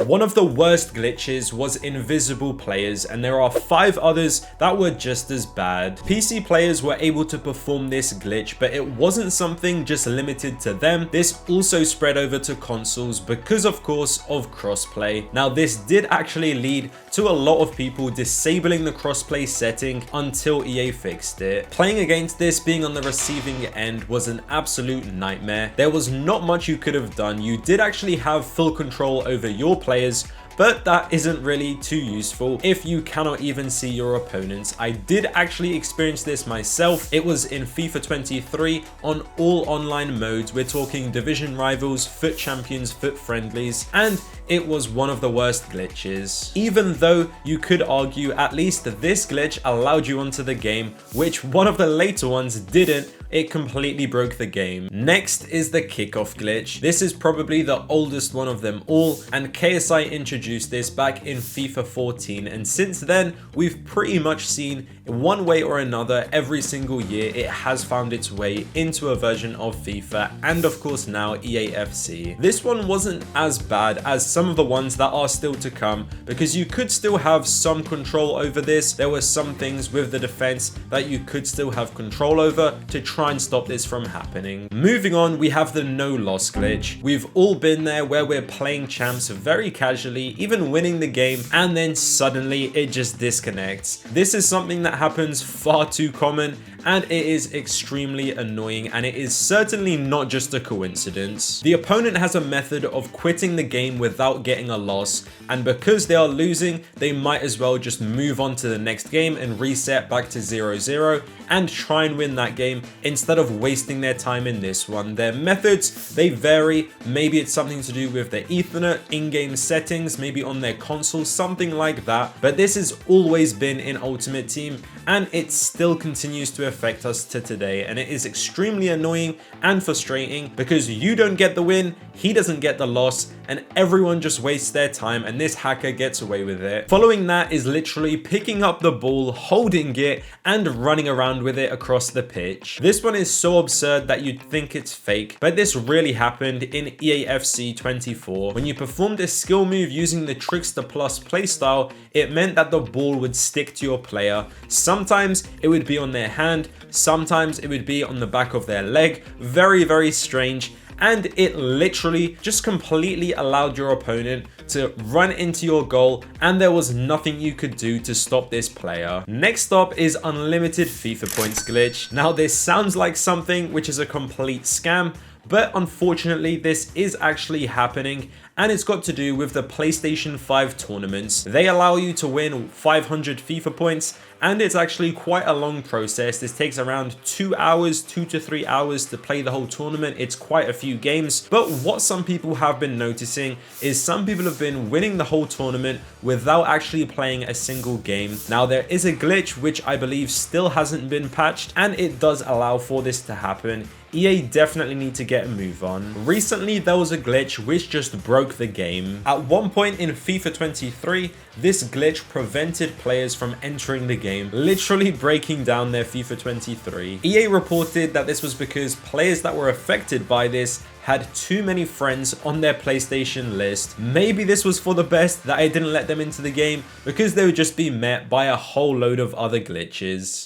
One of the worst glitches was invisible players, and there are 5 others that were just as bad. PC players were able to perform this glitch, but it wasn't something just limited to them. This also spread over to consoles because, of course, of crossplay. Now, this did actually lead to a lot of people disabling the crossplay setting until EA fixed it. Playing against this, being on the receiving end, was an absolute nightmare. There was not much you could have done. You did actually have full control over your players, but that isn't really too useful if you cannot even see your opponents. I did actually experience this myself. It was in FIFA 23 on all online modes. We're talking division rivals, foot champions, foot friendlies, and it was one of the worst glitches. Even though you could argue at least this glitch allowed you onto the game, which one of the later ones didn't. It completely broke the game. Next is the kickoff glitch. This is probably the oldest one of them all, and KSI introduced this back in FIFA 14, and since then we've pretty much seen in one way or another every single year it has found its way into a version of FIFA and of course now EAFC. This one wasn't as bad as some of the ones that are still to come because you could still have some control over this. There were some things with the defense that you could still have control over to try and stop this from happening. Moving on, we have the no loss glitch. We've all been there where we're playing champs very casually, even winning the game, and then suddenly it just disconnects. This is something that happens far too common, and it is extremely annoying, and it is certainly not just a coincidence. The opponent has a method of quitting the game without getting a loss, and because they are losing, they might as well just move on to the next game and reset back to 0-0 and try and win that game instead of wasting their time in this one. Their methods, they vary. Maybe it's something to do with their Ethernet, in-game settings, maybe on their console, something like that. But this has always been in Ultimate Team, and it still continues to affect us to today, and it is extremely annoying and frustrating because you don't get the win, he doesn't get the loss, and everyone just wastes their time, and this hacker gets away with it. Following that is literally picking up the ball, holding it, and running around with it across the pitch. This one is so absurd that you'd think it's fake, but this really happened in EAFC 24. When you performed a skill move using the Trickster Plus playstyle, it meant that the ball would stick to your player. Sometimes it would be on their hand, sometimes it would be on the back of their leg. Very, very strange. And it literally just completely allowed your opponent to run into your goal, and there was nothing you could do to stop this player. Next up is unlimited FIFA points glitch. Now this sounds like something which is a complete scam, but unfortunately this is actually happening, and it's got to do with the PlayStation 5 tournaments. They allow you to win 500 FIFA points, and it's actually quite a long process. This takes around 2 hours, 2 to 3 hours to play the whole tournament. It's quite a few games, but what some people have been noticing is some people have been winning the whole tournament without actually playing a single game. Now there is a glitch which I believe still hasn't been patched, and it does allow for this to happen. EA definitely need to get a move on. Recently there was a glitch which just broke the game. At one point in FIFA 23, this glitch prevented players from entering the game, literally breaking down their FIFA 23. EA reported that this was because players that were affected by this had too many friends on their PlayStation list. Maybe this was for the best that I didn't let them into the game because they would just be met by a whole load of other glitches.